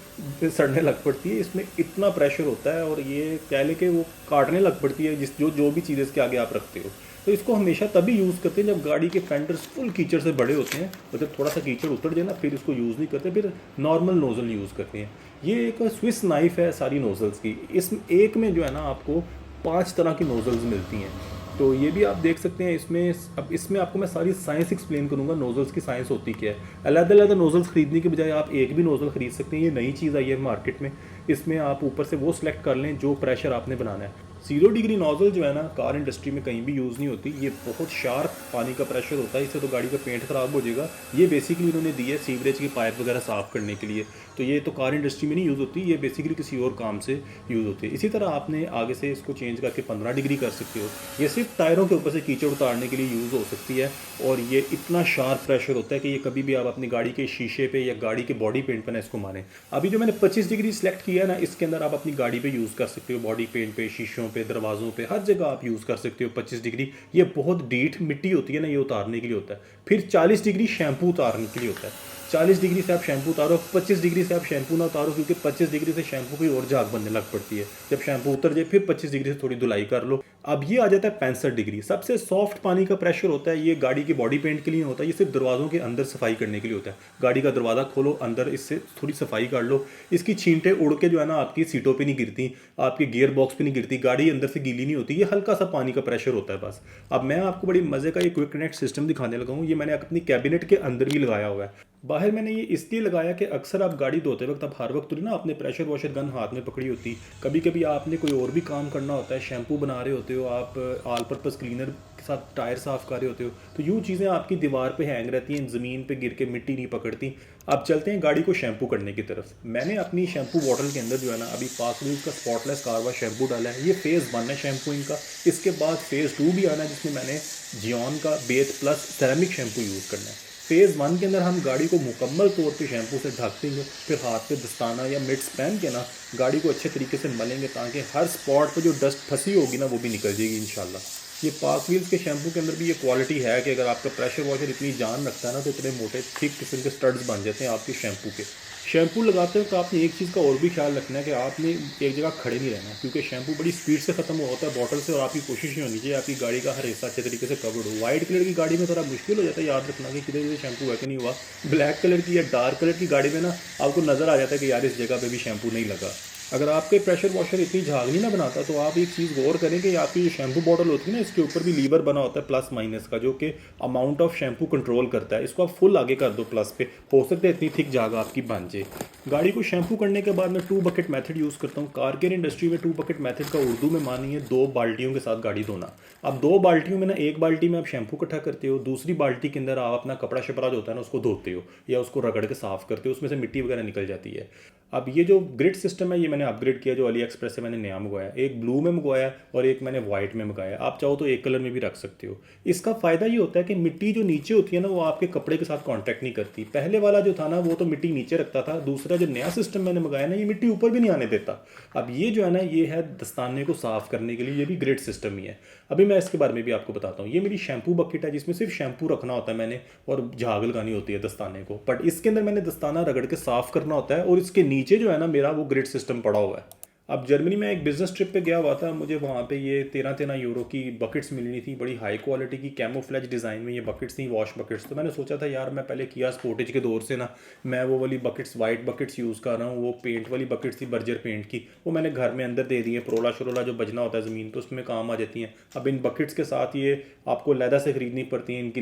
सड़ने लग पड़ती है, इसमें इतना प्रेशर होता है, और ये कह ले कि वो काटने लग पड़ती है जो भी चीज़ इसके आगे आप रखते हो। तो इसको हमेशा तभी यूज़ करते हैं जब गाड़ी के फेंडर्स फुल कीचड़ से बड़े होते हैं, और जब थोड़ा सा कीचड़ उतर जाए ना फिर इसको यूज़ नहीं करते, फिर नॉर्मल नोज़ल यूज़ करते हैं। ये एक स्विस नाइफ है सारी नोज़ल्स की। इस एक में जो है ना आपको 5 तरह की नोज़ल्स मिलती हैं, तो ये भी आप देख सकते हैं इसमें। अब इसमें आपको मैं सारी साइंस एक्सप्लेन करूंगा, नोज़ल्स की साइंस होती क्या है। अलग-अलग नोज़ल्स खरीदने के बजाय आप एक भी नोज़ल खरीद सकते हैं, ये नई चीज़ आई है मार्केट में। इसमें आप ऊपर से वो सिलेक्ट कर लें जो प्रेशर आपने बनाना है। 0 डिग्री नोज़ल जो है ना कार इंडस्ट्री में कहीं भी यूज़ नहीं होती, ये बहुत शार्प पानी का प्रेशर होता है, इससे तो गाड़ी का पेंट ख़राब हो जाएगा। ये बेसिकली उन्होंने दी है सीवरेज की पाइप वगैरह साफ़ करने के लिए, तो ये तो कार इंडस्ट्री में नहीं यूज़ होती, ये बेसिकली किसी और काम से यूज़ होती है। इसी तरह आपने आगे से इसको चेंज करके 15 डिग्री कर सकते हो। ये सिर्फ टायरों के ऊपर से कीचड़ उतारने के लिए यूज़ हो सकती है, और ये इतना शार्प प्रेशर होता है कि ये कभी भी आप अपनी गाड़ी के शीशे पे या गाड़ी के बॉडी पेंट पर ना इसको मारें। अभी जो मैंने 25 डिग्री सेलेक्ट किया है ना, इसके अंदर आप अपनी गाड़ी पे यूज़ कर सकते हो, बॉडी पेंट पे, शीशों पे, दरवाज़ों पे, हर जगह आप यूज़ कर सकते हो 25 डिग्री। ये बहुत डीठ मिट्टी होती है ना, ये उतारने के लिए होता है। फिर 40 डिग्री शैम्पू उतारने के लिए होता है। 40 डिग्री से आप शैम्पू उतारो, 25 डिग्री से आप शैम्पू ना उतारो, क्योंकि 25 डिग्री से शैम्पू की और झाग बनने लग पड़ती है। जब शैम्पू उतर जाए फिर 25 डिग्री से थोड़ी धुलाई कर लो, अब ये आ जाता है 65 डिग्री। सबसे सॉफ्ट पानी का प्रेशर होता है, ये गाड़ी की बॉडी पेंट के लिए होता है, ये सिर्फ दरवाज़ों के अंदर सफाई करने के लिए होता है। गाड़ी का दरवाज़ा खोलो, अंदर इससे थोड़ी सफाई कर लो, इसकी छींटें उड़ के जो है ना आपकी सीटों पे नहीं गिरती, आपके गियर बॉक्स पे नहीं गिरती, गाड़ी अंदर से गीली नहीं होती। ये हल्का सा पानी का प्रेशर होता है बस। अब मैं आपको बड़ी मज़े का ये क्विक कनेक्ट सिस्टम दिखाने लगा हूँ। ये मैंने अपनी कैबिनेट के अंदर भी लगाया हुआ है। बाहर मैंने ये इसलिए लगाया कि अक्सर आप गाड़ी धोते वक्त, अब हर वक्त थोड़ी ना आपने प्रेशर वॉशर गन हाथ में पकड़ी होती, कभी कभी आपने कोई और भी काम करना होता है, शैम्पू बना रहे होते हो आप, ऑल पर्पस क्लीनर के साथ टायर साफ़ कर रहे होते हो, तो यूँ चीज़ें आपकी दीवार पे हैंग रहती हैं, ज़मीन पे गिर के मिट्टी नहीं पकड़ती। अब चलते हैं गाड़ी को शैम्पू करने की तरफ। मैंने अपनी शैम्पू बॉटल के अंदर जो है ना अभी पार्क व्हील्स का स्पॉटलेस कार वॉश शैम्पू डाला है। ये फेज़ 1 है शैम्पू इनका। इसके बाद फेज़ 2 भी आना है, जिसमें मैंने जियोन का Beth plus ceramic shampoo use करना है। फेज़ 1 के अंदर हम गाड़ी को मुकम्मल तौर पे शैम्पू से ढक देंगे, फिर हाथ पे दस्ताना या मिट्स पहन के ना गाड़ी को अच्छे तरीके से मलेंगे, ताकि हर स्पॉट पे जो डस्ट फंसी होगी ना वो भी निकल जाएगी इंशाल्लाह। ये पार्क व्हील्स के शैम्पू के अंदर भी ये क्वालिटी है कि अगर आपका प्रेशर वॉशर इतनी जान रखता है ना, तो इतने मोटे थिक किस्म के स्टड्स बन जाते हैं आपके शैम्पू के। शैम्पू लगाते हो तो आपने एक चीज़ का और भी ख्याल रखना है कि आपने एक जगह खड़े नहीं रहना, क्योंकि शैम्पू बड़ी स्पीड से ख़त्म होता है बॉटल से, और आपकी कोशिश ही होनी चाहिए आपकी गाड़ी का हर हिस्सा अच्छे तरीके से कवर्ड हो। वाइट कलर की गाड़ी में थोड़ा मुश्किल हो जाता है याद रखना कि किधर किधर शैम्पू है कि नहीं हुआ। ब्लैक कलर की या डार्क कलर की गाड़ी में ना आपको नज़र आ जाता है कि यार इस जगह पर भी शैम्पू नहीं लगा। अगर आपके प्रेशर वॉशर इतनी झागनी ना बनाता, तो आप एक चीज़ गौर करें कि आपकी जो शैम्पू बॉटल होती है ना, इसके ऊपर भी लीवर बना होता है प्लस माइनस का, जो कि अमाउंट ऑफ शैम्पू कंट्रोल करता है। इसको आप फुल आगे कर दो प्लस पे, हो सकता है इतनी थिक झाग आपकी बन जाए। गाड़ी को शैम्पू करने के बाद मैं 2 बकेट मेथड यूज़ करता हूँ। कार केयर इंडस्ट्री में 2 बकेट मेथड का उर्दू में मानिए 2 बाल्टियों के साथ गाड़ी धोना। अब 2 बाल्टियों में ना, एक बाल्टी में आप शैम्पू इकट्ठा करते हो, दूसरी बाल्टी के अंदर आप अपना कपड़ा शपड़ा जो होता है ना उसको धोते हो या उसको रगड़ के साफ़ करते हो, उसमें से मिट्टी वगैरह निकल जाती है। अब ये जो ग्रिड सिस्टम है ये मैंने अपग्रेड किया, जो अली एक्सप्रेस से मैंने नया मंगवाया। एक ब्लू में मंगवाया और एक मैंने वाइट में मंगाया। आप चाहो तो एक कलर में भी रख सकते हो। इसका फ़ायदा ये होता है कि मिट्टी जो नीचे होती है ना, वो आपके कपड़े के साथ कांटेक्ट नहीं करती। पहले वाला जो था ना वो तो मिट्टी नीचे रखता था, दूसरा जो नया सिस्टम मैंने मंगाया ना, ये मिट्टी ऊपर भी नहीं आने देता। अब ये जो है ना, ये है दस्ताने को साफ़ करने के लिए, ये भी ग्रिड सिस्टम ही है। अभी मैं इसके बारे में भी आपको बताता हूँ। ये मेरी शैम्पू बकेट है, जिसमें सिर्फ शैम्पू रखना होता है मैंने, और झाग लगानी होती है दस्ताने को। बट इसके अंदर मैंने दस्ताना रगड़ के साफ़ करना होता है, और इसके नीचे जो है ना मेरा वो ग्रिड सिस्टम पड़ा हुआ है। अब जर्मनी में एक बिज़नेस ट्रिप पे गया हुआ था, मुझे वहाँ पे ये 13-13 यूरो की बकेट्स मिलनी थी, बड़ी हाई क्वालिटी की कैमोफ्लेज डिज़ाइन में ये बकेट्स थी, वॉश बकेट्स। तो मैंने सोचा था यार मैं पहले किया स्पोर्टेज के दौर से ना, मैं वो वाली बकेट्स, वाइट बकेट्स यूज़ कर रहा हूँ। वो पेंट वाली बकेट्स थी, बर्जर पेंट की, वो मैंने घर में अंदर दे दी है। परोला शरोला जो बजना होता है ज़मीन पर, उसमें काम आ जाती हैं। अब इन बकेट्स के साथ ये आपको लैदा से ख़रीदनी पड़ती हैं। इनकी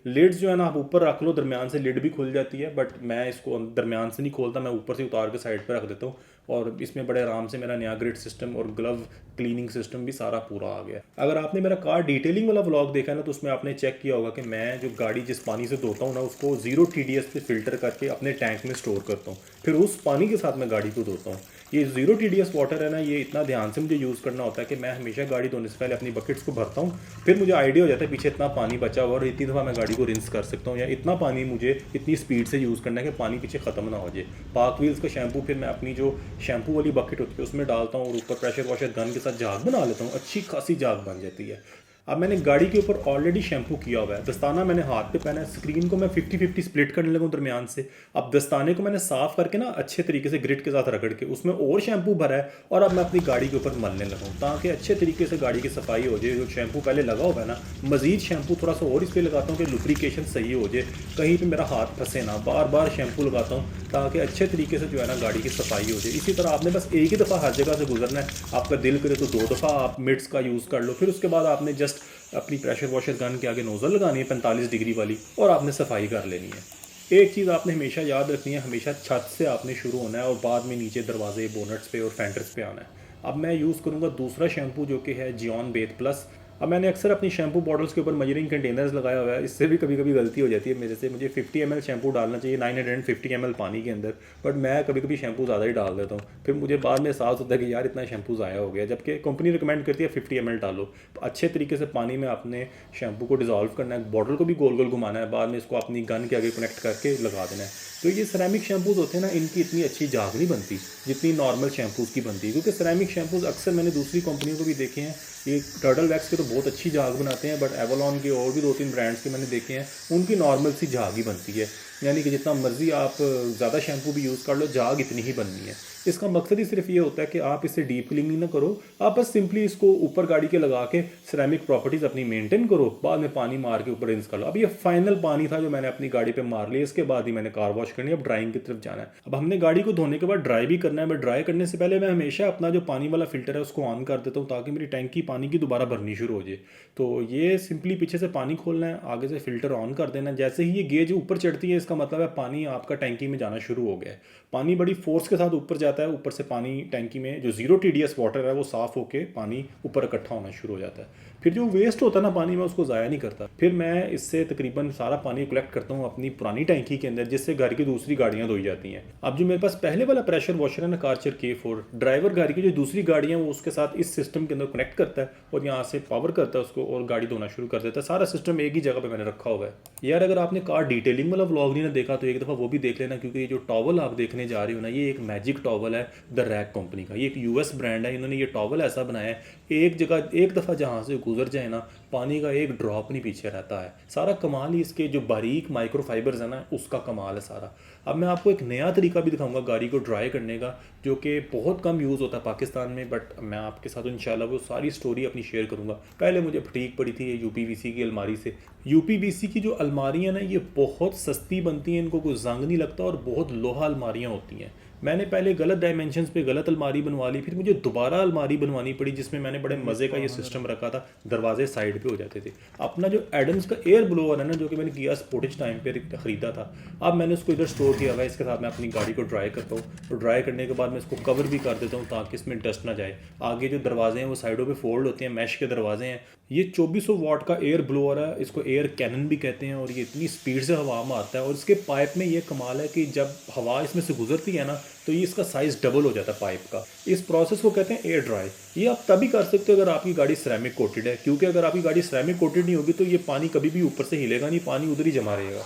लिड्स जो है ना आप ऊपर रख लो, दरमियान से लिड भी खुल जाती है, बट मैं इसको दरमियान से नहीं खोलता, मैं ऊपर से उतार के साइड पर रख देता हूँ। और इसमें बड़े आराम से मेरा नया ग्रिड सिस्टम और ग्लव क्लीनिंग सिस्टम भी सारा पूरा आ गया। अगर आपने मेरा कार डिटेलिंग वाला व्लॉग देखा है ना, तो उसमें आपने चेक किया होगा कि मैं जो गाड़ी जिस पानी से धोता हूँ ना, उसको 0 TDS पे फिल्टर करके अपने टैंक में स्टोर करता हूँ, फिर उस पानी के साथ मैं गाड़ी को धोता हूँ। ये 0 TDS वाटर है ना, ये इतना ध्यान से मुझे यूज़ करना होता है कि मैं हमेशा गाड़ी धोने से पहले अपनी बकेट्स को भरता हूँ, फिर मुझे आइडिया हो जाता है पीछे इतना पानी बचा हुआ और इतनी दफ़ा मैं गाड़ी को रिंस कर सकता हूँ, या इतना पानी मुझे इतनी स्पीड से यूज़ करना है कि पानी पीछे ख़त्म ना हो जाए। पार्क व्हील्स का शैम्पू फिर मैं अपनी जो शैम्पू वाली बकेट होती है उसमें डालता हूँ, और ऊपर प्रेशर वॉशर गन के साथ झाग बना लेता हूँ, अच्छी खासी झाग बन जाती है। अब मैंने गाड़ी के ऊपर ऑलरेडी शैम्पू किया हुआ है, दस्ताना मैंने हाथ पे पहना है, स्क्रीन को मैं 50-50 स्प्लिट करने लगा हूँ दरमियान से। अब दस्ताने को मैंने साफ़ करके ना अच्छे तरीके से ग्रिड के साथ रगड़ के उसमें और शैम्पू भरा है, और अब मैं अपनी गाड़ी के ऊपर मलने लगा हूँ, ताकि अच्छे तरीके से गाड़ी की सफाई हो जाए। जो शैम्पू पहले लगा हुआ है ना, मज़ीद शैम्पू थोड़ा सा और इस पर लगाता हूँ कि लुब्रिकेशन सही हो जाए, कहीं पर मेरा हाथ फंसे ना। बार बार शैम्पू लगाता हूँ ताकि अच्छे तरीके से जो है ना गाड़ी की सफाई हो जाए। इसी तरह आपने बस एक ही दफ़ा हर जगह से गुजरना है। आपका दिल करे तो 2 दफ़ा आप मिट्स का यूज़ कर लो, फिर उसके बाद आपने जस्ट अपनी प्रेशर वॉशर गन के आगे नोज़ल लगानी है 45 डिग्री वाली, और आपने सफाई कर लेनी है। एक चीज़ आपने हमेशा याद रखनी है, हमेशा छत से आपने शुरू होना है और बाद में नीचे दरवाजे, बोनट्स पे और फेंडर्स पे आना है। अब मैं यूज़ करूँगा दूसरा शैम्पू जो कि है जियोन बेथ प्लस। अब मैंने अक्सर अपनी शैम्पू बॉटल्स के ऊपर मेजरिंग कंटेनर्स लगाया हुआ है, इससे भी कभी कभी गलती हो जाती है मेरे से। मुझे 50 ml शैम्पू डालना चाहिए 950 ml पानी के अंदर, बट मैं कभी कभी शैम्पू ज़्यादा ही डाल देता हूँ। फिर मुझे बाद में एहसास होता है कि यार इतना शैम्पू ज़ाया हो गया, जबकि कंपनी रिकमेंड करती है 50 ml डालो। अच्छे तरीके से पानी में आपने शैम्पू को डिज़ोल्व करना है, बॉटल को भी गोल गोल घुमाना है, बाद में इसको अपनी गन के आगे कनेक्ट करके लगा देना है। तो ये सिरेमिक शैम्पूज़ होते हैं ना, इनकी इतनी अच्छी झाग नहीं बनती जितनी नॉर्मल शैम्पूज़ की बनती है, क्योंकि सिरेमिक शैम्पूज़ अक्सर मैंने दूसरी कंपनियों को भी देखे हैं, ये टर्टल वैक्स के तो बहुत अच्छी झाग बनाते हैं, बट एवलॉन के और भी 2-3 ब्रांड्स के मैंने देखे हैं, उनकी नॉर्मल सी झाग ही बनती है। यानी कि जितना मर्जी आप ज़्यादा शैम्पू भी यूज़ कर लो, झाग इतनी ही बननी है। इसका मकसद ही सिर्फ ये होता है कि आप इससे डीप क्लीनिंग ना करो, आप बस सिंपली इसको ऊपर गाड़ी के लगा के सिरेमिक प्रॉपर्टीज़ अपनी मेंटेन करो, बाद में पानी मार के ऊपर रिंस कर लो। अब ये फाइनल पानी था जो मैंने अपनी गाड़ी पे मार लिया, इसके बाद ही मैंने कार वॉश करनी है, अब ड्राइंग की तरफ जाना है। अब हमने गाड़ी को धोने के बाद ड्राई भी करना है, मैं ड्राई करने से पहले मैं हमेशा अपना जो पानी वाला फिल्टर है उसको ऑन कर देता हूँ ताकि मेरी टैंकी पानी की दोबारा भरनी शुरू हो जाए। तो ये सिंपली पीछे से पानी खोलना है, आगे से फिल्टर ऑन कर देना है। जैसे ही ये गेज ऊपर चढ़ती है इसका मतलब है पानी आपका टैंकी में जाना शुरू हो गया है। पानी बड़ी फोर्स के साथ ऊपर जाता है, ऊपर से पानी टैंकी में जो 0 TDS वाटर है वो साफ़ होकर पानी ऊपर इकट्ठा होना शुरू हो जाता है। फिर जो वेस्ट होता है ना पानी में उसको ज़ाया नहीं करता, फिर मैं इससे तकरीबन सारा पानी कलेक्ट करता हूँ अपनी पुरानी टैंकी के अंदर, जिससे घर की दूसरी गाड़ियाँ धोई जाती हैं। अब जो मेरे पास पहले वाला प्रेशर वॉशर है ना कार्चर K4, ड्राइवर गाड़ी की जो दूसरी गाड़ियाँ वो उसके साथ इस सिस्टम के अंदर कनेक्ट करता है और यहाँ से पावर करता है उसको और गाड़ी धोना शुरू कर देता है। सारा सिस्टम एक ही जगह पर मैंने रखा हुआ है। यार अगर आपने कार डिटेलिंग वाला व्लॉग नहीं ना देखा तो एक दफ़ा वो भी देख लेना, क्योंकि ये जो टॉवल आप देखने जा रहे हो ना ये एक मैजिक टॉवल है द रैक कंपनी का। ये एक US ब्रांड है, इन्होंने ये टॉवल ऐसा बनाया है एक जगह एक दफ़ा जहाँ से गुजर जाए ना पानी का एक ड्रॉप नहीं पीछे रहता है। सारा कमाल ही इसके जो बारीक माइक्रोफाइबर्स है ना उसका कमाल है सारा। अब मैं आपको एक नया तरीका भी दिखाऊंगा गाड़ी को ड्राई करने का जो कि बहुत कम यूज़ होता है पाकिस्तान में, बट मैं आपके साथ इंशाल्लाह वो सारी स्टोरी अपनी शेयर करूंगा। पहले मुझे फटीक पड़ी थी ये UPVC की अलमारी से। UPVC की जो अलमारियाँ ना ये बहुत सस्ती बनती हैं, इनको कोई जंग नहीं लगता और बहुत लोहा अलमारियाँ होती हैं। मैंने पहले गलत डायमेंशंस पे गलत अलमारी बनवा ली, फिर मुझे दोबारा अलमारी बनवानी पड़ी जिसमें मैंने बड़े मज़े का ये सिस्टम रखा था, दरवाजे साइड पे हो जाते थे। अपना जो एडम्स का एयर ब्लोअर है ना जो कि मैंने किया स्पोर्टेज टाइम पे ख़रीदा था, अब मैंने उसको इधर स्टोर किया हुआ है। इसके साथ मैं अपनी गाड़ी को ड्राई करता हूँ और ड्राई करने के बाद मैं इसको कवर भी कर देता हूँ ताकि इसमें डस्ट ना जाए। आगे जो दरवाजे हैं वो साइडों पर फोल्ड होते हैं, मैश के दरवाजे हैं। ये 2400 वाट का एयर ब्लोअर है, इसको एयर कैनन भी कहते हैं और ये इतनी स्पीड से हवा मारता है और इसके पाइप में ये कमाल है कि जब हवा इसमें से गुजरती है ना तो ये इसका साइज़ डबल हो जाता है पाइप का। इस प्रोसेस को कहते हैं एयर ड्राई। ये आप तभी कर सकते हो अगर आपकी गाड़ी सिरेमिक कोटेड है, क्योंकि अगर आपकी गाड़ी सिरेमिक कोटेड नहीं होगी तो ये पानी कभी भी ऊपर से हिलेगा नहीं, पानी उधर ही जमा रहेगा।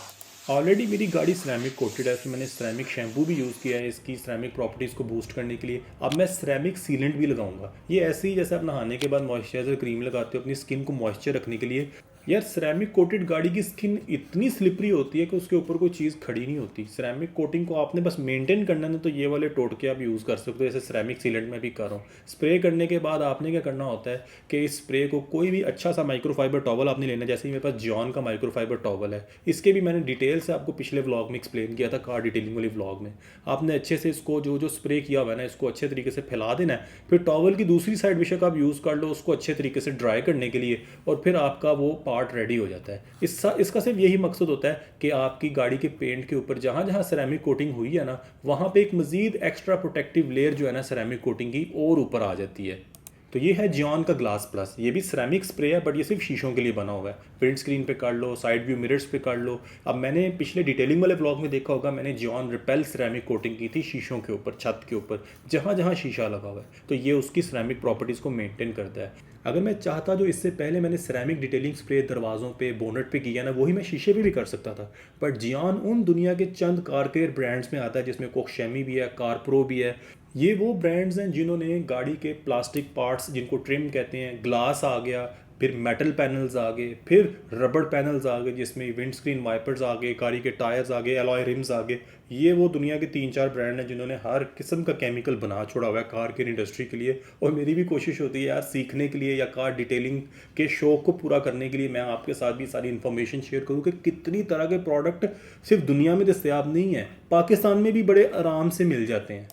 ऑलरेडी मेरी गाड़ी सिरेमिक कोटेड है, इसमें मैंने सिरेमिक शैम्पू भी यूज़ किया है इसकी सिरेमिक प्रॉपर्टीज़ को बूस्ट करने के लिए। अब मैं सिरेमिक सीलेंट भी लगाऊंगा। ये ऐसे ही जैसे आप नहाने के बाद मॉइस्चराइजर क्रीम लगाते हो अपनी स्किन को मॉइस्चर रखने के लिए। यार सिरेमिक कोटेड गाड़ी की स्किन इतनी स्लिपरी होती है कि उसके ऊपर कोई चीज़ खड़ी नहीं होती। सिरेमिक कोटिंग को आपने बस मेंटेन करना है तो ये वाले टोटके आप यूज़ कर सकते हो, जैसे सिरेमिक सीलेंट में भी कर रहा हूँ। स्प्रे करने के बाद आपने क्या करना होता है कि इस स्प्रे को कोई भी अच्छा सा माइक्रोफाइबर टॉवल आपने लेना, जैसे ही मेरे पास जॉन का माइक्रोफाइबर टॉवल है। इसके भी मैंने डिटेल से आपको पिछले व्लॉग में एक्सप्लेन किया था, कार डिटेलिंग वाली व्लॉग में। आपने अच्छे से इसको जो जो स्प्रे किया हुआ है ना इसको अच्छे तरीके से फैला देना है, फिर टॉवल की दूसरी साइड बेशक आप यूज़ कर लो उसको अच्छे तरीके से ड्राई करने के लिए, और फिर आपका वो पार्ट रेडी हो जाता है। इसका सिर्फ यही मकसद होता है कि आपकी गाड़ी के पेंट के ऊपर जहाँ जहाँ सिरेमिक कोटिंग हुई है ना वहाँ पे एक मजीद एक्स्ट्रा प्रोटेक्टिव लेयर जो है ना सिरेमिक कोटिंग की और ऊपर आ जाती है। तो ये है जियॉन का ग्लास प्लस। ये भी सिरेमिक स्प्रे है बट ये सिर्फ शीशों के लिए बना हुआ है। विंड स्क्रीन पे कर लो, साइड व्यू मिरर्स पे कर लो। अब मैंने पिछले डिटेलिंग वाले ब्लॉग में देखा होगा, मैंने जियॉन रिपेल सिरेमिक कोटिंग की थी शीशों के ऊपर, छत के ऊपर जहाँ जहाँ शीशा लगा हुआ है, तो ये उसकी सिरेमिक प्रॉपर्टीज़ को मेंटेन करता है। अगर मैं चाहता जो इससे पहले मैंने सिरेमिक डिटेलिंग स्प्रे दरवाज़ों पे बोनेट पे किया ना वही मैं शीशे पे भी कर सकता था, बट जियॉन उन दुनिया के चंद कार केयर ब्रांड्स में आता है जिसमें कोकशैमी भी है, कार प्रो भी है। ये वो ब्रांड्स हैं जिन्होंने गाड़ी के प्लास्टिक पार्ट्स जिनको ट्रिम कहते हैं, ग्लास आ गया, फिर मेटल पैनल्स आ गए, फिर रबड़ पैनल्स आ गए जिसमें विंड स्क्रीन वाइपर्स आ गए, गाड़ी के टायर्स आ गए, एलॉय रिम्स आ गए। ये वो दुनिया के 3-4 ब्रांड हैं जिन्होंने हर किस्म का केमिकल बना छोड़ा हुआ है कार की इंडस्ट्री के लिए। और मेरी भी कोशिश होती है यार सीखने के लिए या कार डिटेलिंग के शौक को पूरा करने के लिए मैं आपके साथ भी सारी इन्फॉर्मेशन शेयर करूँ कि कितनी तरह के प्रोडक्ट सिर्फ दुनिया में दस्तयाब नहीं है, पाकिस्तान में भी बड़े आराम से मिल जाते हैं।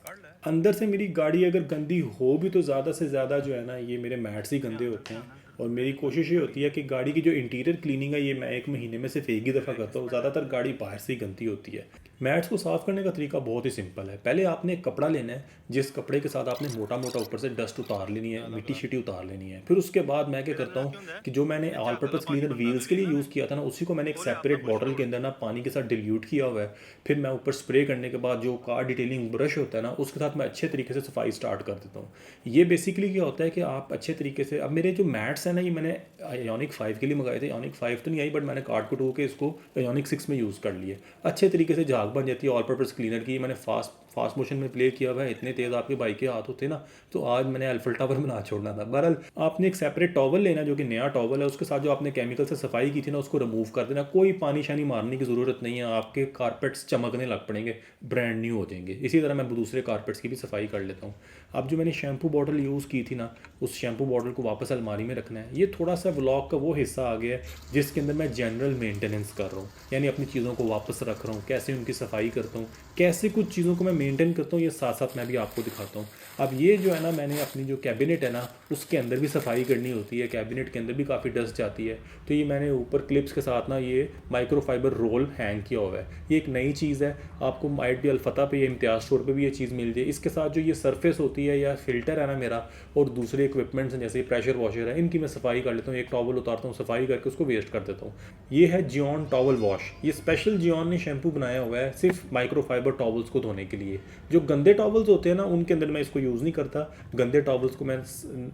अंदर से मेरी गाड़ी अगर गंदी हो भी तो ज़्यादा से ज़्यादा जो है ना ये मेरे मैट्स ही गंदे होते हैं, और मेरी कोशिश ये होती है कि गाड़ी की जो इंटीरियर क्लीनिंग है ये मैं 1 महीने में सिर्फ एक ही दफ़ा करता हूँ। ज़्यादातर गाड़ी बाहर से ही गंदी होती है। मैट्स को साफ़ करने का तरीका बहुत ही सिंपल है। पहले आपने एक कपड़ा लेना है जिस कपड़े के साथ आपने मोटा मोटा ऊपर से डस्ट उतार लेनी है, मिट्टी शिट्टी उतार लेनी है। फिर उसके बाद मैं क्या करता हूँ कि जो मैंने ऑल पर्पज़ क्लीनर व्हील्स के लिए यूज़ किया था ना उसी को मैंने एक सेपरेट बॉटल के अंदर ना पानी के साथ डिल्यूट किया हुआ है। फिर मैं ऊपर स्प्रे करने के बाद जो कार डिटेलिंग ब्रश होता है ना उसके साथ मैं अच्छे तरीके से सफाई स्टार्ट कर देता हूँ। ये बेसिकली क्या होता है कि आप अच्छे तरीके से, अब मेरे जो मैट्स हैं ना ये मैंने आयोनिक 5 के लिए मंगाए थे। आयोनिक 5 तो नहीं आई बट मैंने कार्ड को टू के इसको आयोनिक 6 में यूज़ कर लिए। अच्छे तरीके से झाग बन जाती है ऑल पर्पज़ क्लीनर की। मैंने फास्ट मोशन में प्ले किया हुआ है, इतने तेज़ आपके भाई के हाथ होते ना तो आज मैंने एल्फल टावर बना छोड़ना था। बहरहाल आपने एक सेपरेट टॉवल लेना जो कि नया टॉवल है, उसके साथ जो आपने केमिकल से सफाई की थी ना उसको रिमूव कर देना। कोई पानी शानी मारने की ज़रूरत नहीं है, आपके कारपेट्स चमकने लग पड़ेंगे, ब्रांड न्यू हो जाएंगे। इसी तरह मैं दूसरे कारपेट्स की भी सफाई कर लेता हूँ। अब जो मैंने शैम्पू बॉटल यूज़ की थी ना, उस शैम्पू बॉटल को वापस अलमारी में रखना है। ये थोड़ा सा व्लॉग का वो हिस्सा आ गया है जिसके अंदर मैं जनरल मेंटेनेंस कर रहा हूँ, यानी अपनी चीज़ों को वापस रख रहा हूँ, कैसे उनकी सफाई करता हूँ, कैसे कुछ चीज़ों को मैं मेंटेन करता हूँ, ये साथ साथ मैं भी आपको दिखाता हूँ। अब ये जो है ना, मैंने अपनी जो कैबिनेट है ना उसके अंदर भी सफाई करनी होती है, कैबिनेट के अंदर भी काफ़ी डस्ट जाती है। तो ये मैंने ऊपर क्लिप्स के साथ ना ये माइक्रोफाइबर रोल हैंग किया हुआ है। ये एक नई चीज़ है, आपको माइट भी अल्फता पे या इम्तियाज़ स्टोर पे भी ये चीज़ मिल जाए। इसके साथ जो ये सरफेस होती है या फिल्टर है ना मेरा, और दूसरे इक्विपमेंट्स हैं जैसे प्रेशर वॉशर है, इनकी मैं सफाई कर लेता हूँ। एक टॉवल उतारता हूँ, सफाई करके उसको वेस्ट कर देता हूँ। ये है जियोन टॉवल वॉश। ये स्पेशल जियोन ने शैम्पू बनाया हुआ है सिर्फ माइक्रोफाइबर टॉवल्स को धोने के लिए। जो गंदे टॉवल्स होते हैं ना उनके अंदर मैं इसको यूज़ नहीं करता, गंदे टॉवल्स को मैं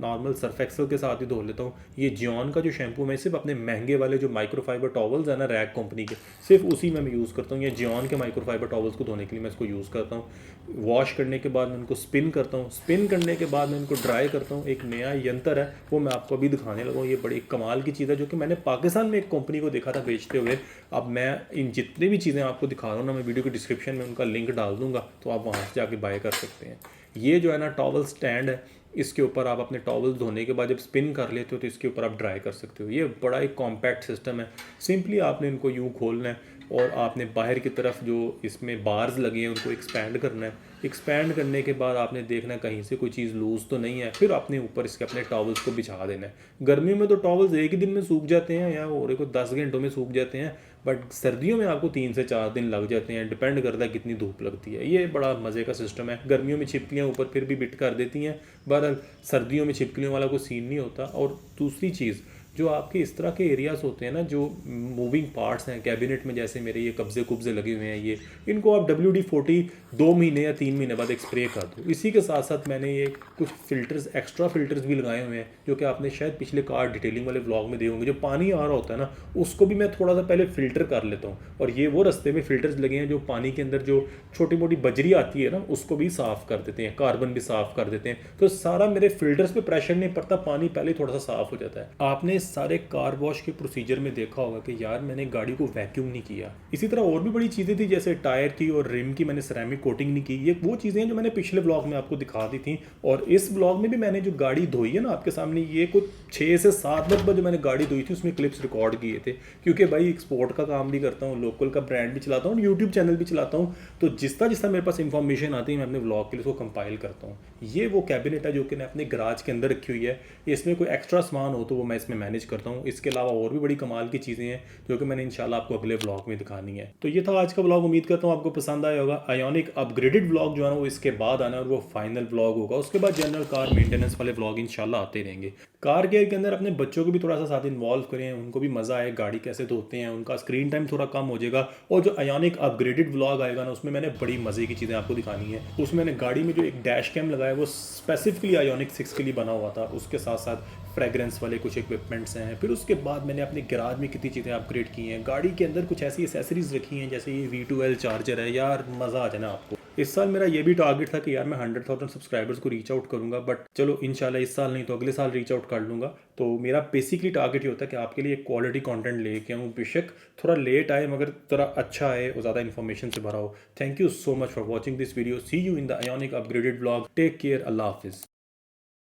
नॉर्मल सर्फ एक्सेल के साथ ही धो लेता हूँ। ये जियोन का जो शैम्पू मैं सिर्फ अपने महंगे वाले जो माइक्रोफाइबर टॉवल्स है ना रैक कंपनी के, सिर्फ उसी में मैं यूज़ करता हूँ। ये जियोन के माइक्रोफाइबर टॉवल्स को धोने के लिए मैं इसको यूज़ करता हूँ। वॉश करने के बाद मैं उनको स्पिन करता हूँ, स्पिन करने के बाद मैं उनको ड्राई करता हूँ। एक नया यंत्र है वो मैं आपको अभी दिखाने लगा हूँ। ये बड़ी कमाल की चीज़ है जो कि मैंने पाकिस्तान में एक कंपनी को देखा था बेचते हुए। अब मैं इन जितनी भी चीज़ें आपको दिखा रहा हूँ ना, मैं वीडियो के डिस्क्रिप्शन में उनका लिंक डाल दूंगा, तो आप वहाँ से जाके बाय कर सकते हैं। ये जो है ना टॉवल स्टैंड है, इसके ऊपर आप अपने टॉवल धोने के बाद जब स्पिन कर लेते हो तो इसके ऊपर आप ड्राई कर सकते हो। ये बड़ा एक कॉम्पैक्ट सिस्टम है। सिंपली आपने इनको यूँ खोलना है और आपने बाहर की तरफ जो इसमें बार्स लगे हैं उनको एक्सपैंड करना है। एक्सपैंड करने के बाद आपने देखना है कहीं से कोई चीज़ लूज़ तो नहीं है, फिर आपने ऊपर इसके अपने टॉवल्स को बिछा देना है। गर्मियों में तो टॉवल्स एक ही दिन में सूख जाते हैं या और को 10 घंटों में सूख जाते हैं, बट सर्दियों में आपको 3 से 4 दिन लग जाते हैं, डिपेंड करता है कितनी धूप लगती है। ये बड़ा मज़े का सिस्टम है। गर्मियों में छिपकलियाँ ऊपर फिर भी बिट कर देती हैं, बहरहाल सर्दियों में छिपकलियों वाला कोई सीन नहीं होता। और दूसरी चीज़, जो आपके इस तरह के एरियाज़ होते हैं ना, जो मूविंग पार्ट्स हैं कैबिनेट में, जैसे मेरे ये कब्जे कुब्जे लगे हुए हैं, ये इनको आप WD-40 2 महीने या 3 महीने बाद एक स्प्रे कर दो। इसी के साथ साथ मैंने ये कुछ फ़िल्टर्स, एक्स्ट्रा फ़िल्टर्स भी लगाए हुए हैं जो कि आपने शायद पिछले कार डिटेलिंग वाले व्लॉग में दिए होंगे। जो पानी आ रहा होता है ना उसको भी मैं थोड़ा सा पहले फ़िल्टर कर लेता हूँ, और ये वो रास्ते में फ़िल्टर्स लगे हैं जो पानी के अंदर जो छोटी मोटी बजरी आती है ना उसको भी साफ़ कर देते हैं, कार्बन भी साफ़ कर देते हैं। तो सारा मेरे फ़िल्टर्स पे प्रेशर नहीं पड़ता, पानी पहले थोड़ा सा साफ़ हो जाता है। आपने सारे कार वॉश के प्रोसीजर में देखा होगा कि यार मैंने गाड़ी को वैक्यूम नहीं किया। इसी तरह और भी बड़ी चीज़ें थी, जैसे टायर की और रिम की मैंने सेरेमिक कोटिंग नहीं की। ये वो चीज़ें हैं जो मैंने पिछले ब्लॉग में आपको दिखा दी थी। और इस ब्लॉग में भी मैंने जो गाड़ी धोई है ना आपके सामने, ये कुछ 6 से 7 बार जो मैंने गाड़ी धोई थी उसमें क्लिप्स रिकॉर्ड किए थे, क्योंकि भाई एक्सपोर्ट का काम भी करता हूँ, लोकल का ब्रांड भी चलाता हूँ, यूट्यूब चैनल भी चलाता हूँ। तो जिस तरह मेरे पास इंफॉर्मेशन आती है मैं अपने ब्लॉग के लिए उसको कंपाइल करता हूँ। ये वो कैबिनेट है जो कि मैं अपने गराज के अंदर रखी हुई है। इसमें कोई एक्स्ट्रा सामान हो तो वो मैं इसमें मैनेज करता हूँ। इसके अलावा और भी बड़ी कमाल की चीज़ें हैं जो कि मैंने इंशाल्लाह आपको अगले व्लॉग में दिखानी है। तो ये था आज का व्लॉग, उम्मीद करता हूँ आपको पसंद आया होगा। आयोनिक अपग्रेडेड व्लॉग जो है ना वो इसके बाद आना है और वो फाइनल व्लॉग होगा। उसके बाद जनरल कार मेंटेनेंस वाले व्लॉग इंशाल्लाह आते रहेंगे। कार केयर के अंदर अपने बच्चों को भी थोड़ा सा साथ इन्वॉल्व करें, उनको भी मज़ा आए, गाड़ी कैसे धोते हैं, उनका स्क्रीन टाइम थोड़ा कम हो जाएगा। और जो आयोनिक अपग्रेडेड व्लॉग आएगा ना उसमें मैंने बड़ी मज़े की चीज़ें आपको दिखानी है। उसमें मैंने गाड़ी में जो एक डैश कैम लगाया वो स्पेसिफिकली आयोनिक 6 के लिए बना हुआ था। उसके साथ साथ फ्रेगरेंस वाले कुछ इक्विपमेंट्स हैं। फिर उसके बाद मैंने अपने गैराज में कितनी चीज़ें अपग्रेड की हैं। गाड़ी के अंदर कुछ ऐसी एसेसरीज रखी हैं जैसे ये V2L चार्जर है। यार मज़ा आ जाना आपको। इस साल मेरा ये भी टारगेट था कि यार मैं 100,000 सब्सक्राइबर्स को रीच आउट करूंगा, बट चलो इंशाल्लाह इस साल नहीं तो अगले साल रीच आउट कर लूँगा। तो मेरा बेसिकली टारगेट ये होता है कि आपके लिए क्वालिटी कंटेंट लेके आऊँ, बेशक थोड़ा लेट आए मगर थोड़ा अच्छा आए और ज़्यादा इन्फॉर्मेशन से भरा हो। Thank you so much for watching this video. See you in the Ioniq upgraded vlog. Take care. अल्लाह हाफिज़।